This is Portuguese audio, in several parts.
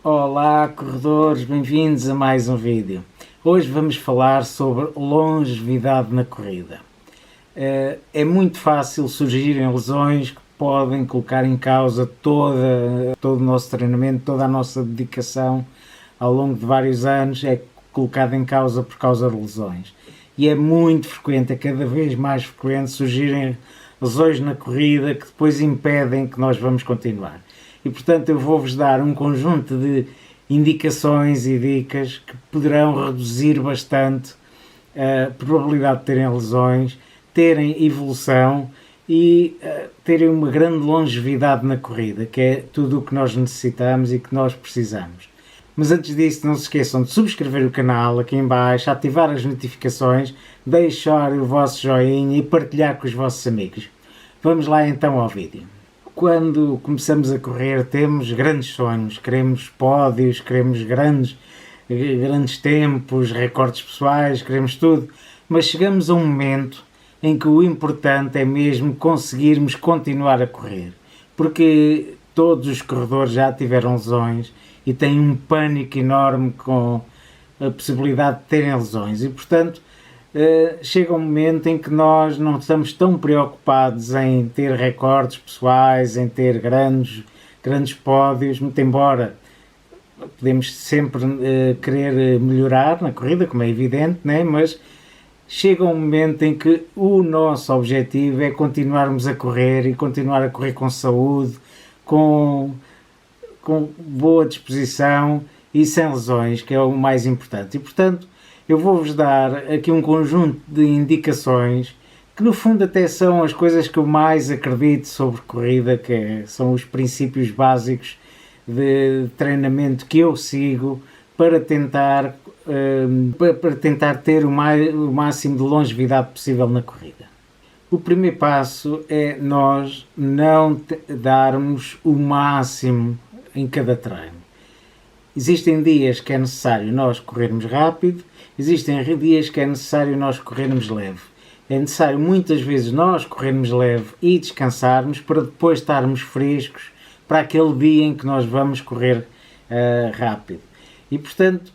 Olá, corredores, bem-vindos a mais um vídeo. Hoje vamos falar sobre longevidade na corrida. É muito fácil surgirem lesões que podem colocar em causa todo o nosso treinamento, toda a nossa dedicação ao longo de vários anos é colocada em causa por causa de lesões. E é muito frequente, é cada vez mais frequente surgirem lesões na corrida que depois impedem que nós vamos continuar. E portanto eu vou-vos dar um conjunto de indicações e dicas que poderão reduzir bastante a probabilidade de terem lesões, terem evolução e terem uma grande longevidade na corrida, que é tudo o que nós necessitamos e que nós precisamos. Mas antes disso, não se esqueçam de subscrever o canal aqui em baixo, ativar as notificações, deixar o vosso joinha e partilhar com os vossos amigos. Vamos lá então ao vídeo. Quando começamos a correr temos grandes sonhos, queremos pódios, queremos grandes tempos, recordes pessoais, queremos tudo, mas chegamos a um momento em que o importante é mesmo conseguirmos continuar a correr, porque todos os corredores já tiveram lesões e têm um pânico enorme com a possibilidade de terem lesões e portanto chega um momento em que nós não estamos tão preocupados em ter recordes pessoais, em ter grandes pódios, muito embora podemos sempre querer melhorar na corrida, como é evidente, né? Mas chega um momento em que o nosso objetivo é continuarmos a correr e continuar a correr com saúde, com boa disposição e sem lesões, que é o mais importante. E portanto eu vou-vos dar aqui um conjunto de indicações que no fundo até são as coisas que eu mais acredito sobre corrida, são os princípios básicos de treinamento que eu sigo para tentar ter o máximo de longevidade possível na corrida. O primeiro passo é nós não darmos o máximo em cada treino. Existem dias que é necessário nós corrermos rápido, existem dias que é necessário nós corrermos leve. É necessário muitas vezes nós corrermos leve e descansarmos para depois estarmos frescos para aquele dia em que nós vamos correr rápido. E portanto,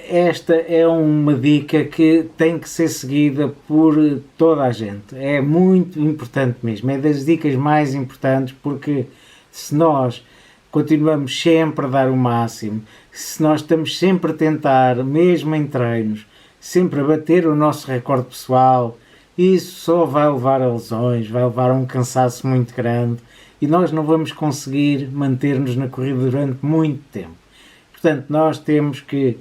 esta é uma dica que tem que ser seguida por toda a gente. É muito importante mesmo, é das dicas mais importantes, porque se nós continuamos sempre a dar o máximo, se nós estamos sempre a tentar, mesmo em treinos, sempre a bater o nosso recorde pessoal, isso só vai levar a lesões, vai levar a um cansaço muito grande e nós não vamos conseguir manter-nos na corrida durante muito tempo. Portanto, nós temos que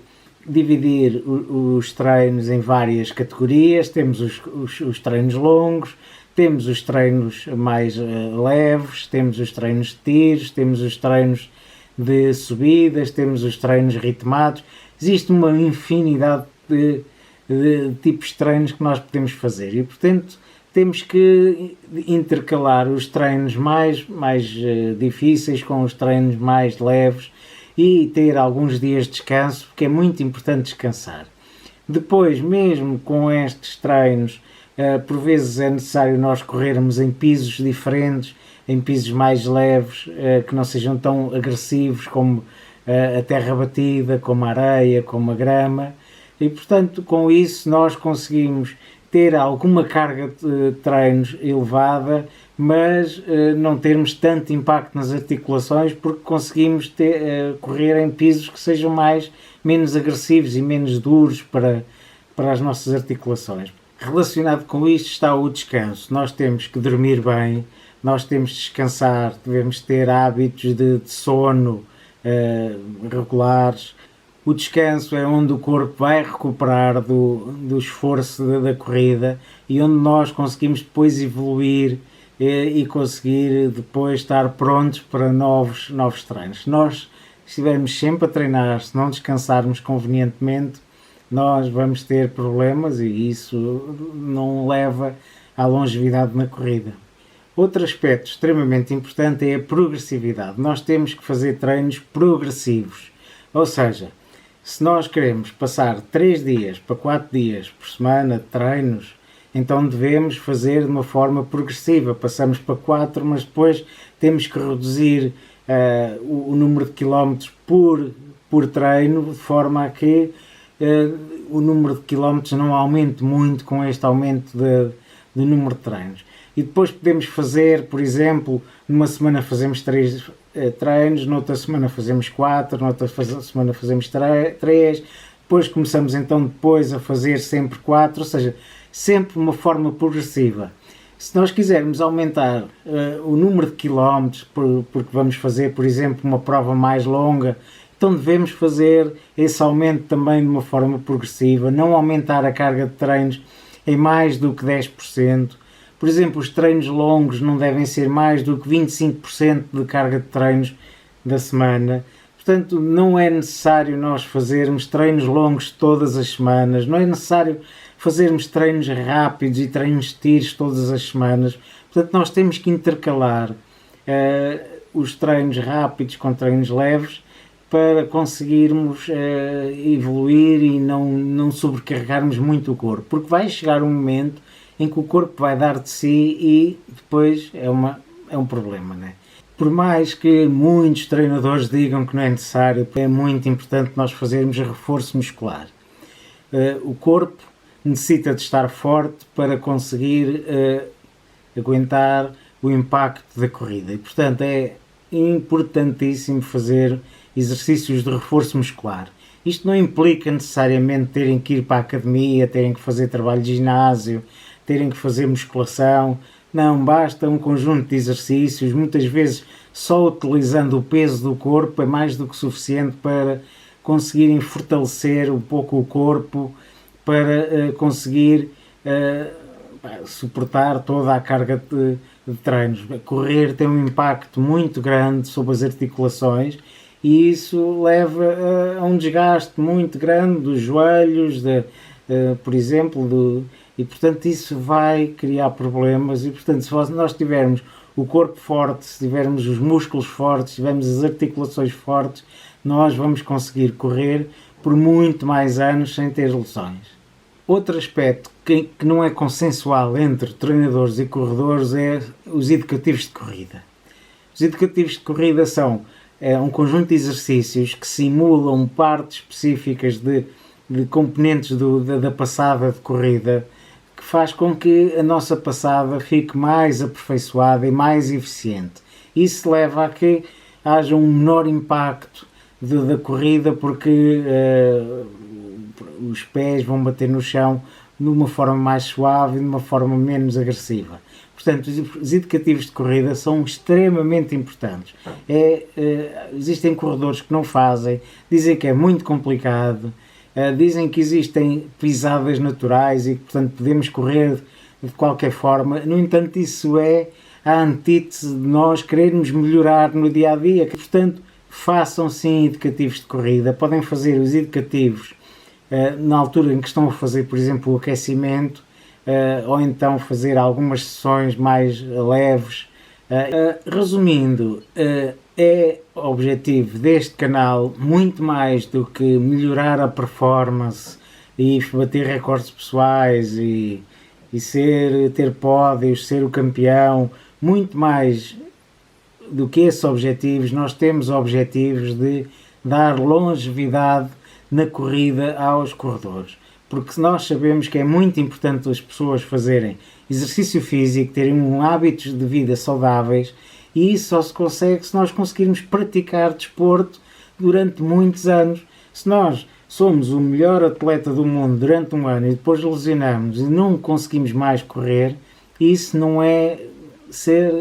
dividir os treinos em várias categorias, temos os treinos longos, temos os treinos mais leves, temos os treinos de tiros, temos os treinos de subidas, temos os treinos ritmados. Existe uma infinidade de tipos de treinos que nós podemos fazer e, portanto, temos que intercalar os treinos mais difíceis com os treinos mais leves e ter alguns dias de descanso, porque é muito importante descansar. Depois, mesmo com estes treinos, por vezes é necessário nós corrermos em pisos diferentes, em pisos mais leves, que não sejam tão agressivos como a terra batida, como a areia, como a grama. E portanto, com isso nós conseguimos ter alguma carga de treinos elevada, mas não termos tanto impacto nas articulações, porque conseguimos correr em pisos que sejam menos agressivos e menos duros para as nossas articulações. Relacionado com isto está o descanso. Nós temos que dormir bem, nós temos de descansar, devemos ter hábitos de sono regulares. O descanso é onde o corpo vai recuperar do esforço da corrida e onde nós conseguimos depois evoluir e conseguir depois estar prontos para novos treinos. Se nós estivermos sempre a treinar, se não descansarmos convenientemente, nós vamos ter problemas e isso não leva à longevidade na corrida. Outro aspecto extremamente importante é a progressividade. Nós temos que fazer treinos progressivos, ou seja, se nós queremos passar 3 dias para 4 dias por semana de treinos, então devemos fazer de uma forma progressiva. Passamos para 4, mas depois temos que reduzir o número de quilómetros por treino, de forma a que o número de quilómetros não aumente muito com este aumento de número de treinos. E depois podemos fazer, por exemplo, numa semana fazemos 3 treinos, noutra semana fazemos 4, noutra semana fazemos 3, depois começamos então depois a fazer sempre 4, ou seja, sempre uma forma progressiva. Se nós quisermos aumentar o número de quilómetros, porque vamos fazer, por exemplo, uma prova mais longa, então devemos fazer esse aumento também de uma forma progressiva, não aumentar a carga de treinos em mais do que 10%. Por exemplo, os treinos longos não devem ser mais do que 25% de carga de treinos da semana. Portanto, não é necessário nós fazermos treinos longos todas as semanas, não é necessário fazermos treinos rápidos e treinos de tiros todas as semanas. Portanto, nós temos que intercalar os treinos rápidos com treinos leves para conseguirmos evoluir e não sobrecarregarmos muito o corpo, porque vai chegar um momento em que o corpo vai dar de si e depois é um problema, né? Por mais que muitos treinadores digam que não é necessário, é muito importante nós fazermos reforço muscular. O corpo necessita de estar forte para conseguir aguentar o impacto da corrida e, portanto, é importantíssimo fazer exercícios de reforço muscular. Isto não implica necessariamente terem que ir para a academia, terem que fazer trabalho de ginásio, terem que fazer musculação. Não, basta um conjunto de exercícios, muitas vezes só utilizando o peso do corpo é mais do que suficiente para conseguirem fortalecer um pouco o corpo, para conseguir suportar toda a carga de treinos. Correr tem um impacto muito grande sobre as articulações e isso leva a um desgaste muito grande dos joelhos, por exemplo, e portanto isso vai criar problemas e portanto se nós tivermos o corpo forte, se tivermos os músculos fortes, se tivermos as articulações fortes, nós vamos conseguir correr por muito mais anos sem ter lesões. Outro aspecto que não é consensual entre treinadores e corredores é os educativos de corrida. Os educativos de corrida são um conjunto de exercícios que simulam partes específicas de componentes da passada de corrida, que faz com que a nossa passada fique mais aperfeiçoada e mais eficiente. Isso leva a que haja um menor impacto da corrida, porque os pés vão bater no chão de uma forma mais suave e de uma forma menos agressiva. Portanto, os educativos de corrida são extremamente importantes. Existem corredores que não fazem, dizem que é muito complicado, dizem que existem pisadas naturais e que, portanto, podemos correr de qualquer forma. No entanto, isso é a antítese de nós querermos melhorar no dia-a-dia. Portanto, façam sim educativos de corrida. Podem fazer os educativos na altura em que estão a fazer, por exemplo, o aquecimento, ou então fazer algumas sessões mais leves. Resumindo, é objetivo deste canal muito mais do que melhorar a performance e bater recordes pessoais e ter pódios, ser o campeão, muito mais do que esses objetivos. Nós temos objetivos de dar longevidade na corrida aos corredores, porque nós sabemos que é muito importante as pessoas fazerem exercício físico, terem hábitos de vida saudáveis, e isso só se consegue se nós conseguirmos praticar desporto durante muitos anos. Se nós somos o melhor atleta do mundo durante um ano e depois lesionamos e não conseguimos mais correr, isso não é ser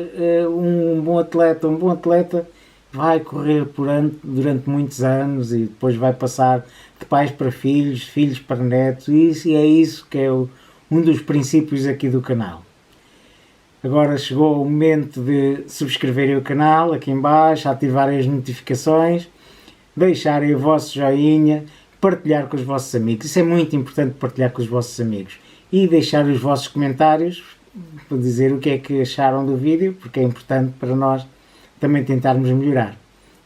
um bom atleta. Um bom atleta vai correr durante muitos anos e depois vai passar de pais para filhos, filhos para netos, e é isso que é um dos princípios aqui do canal. Agora chegou o momento de subscreverem o canal aqui em baixo, ativarem as notificações, deixarem o vosso joinha, partilhar com os vossos amigos. Isso é muito importante, partilhar com os vossos amigos, e deixar os vossos comentários para dizer o que é que acharam do vídeo, porque é importante para nós também tentarmos melhorar.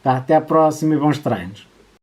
Tá, até à próxima e bons treinos.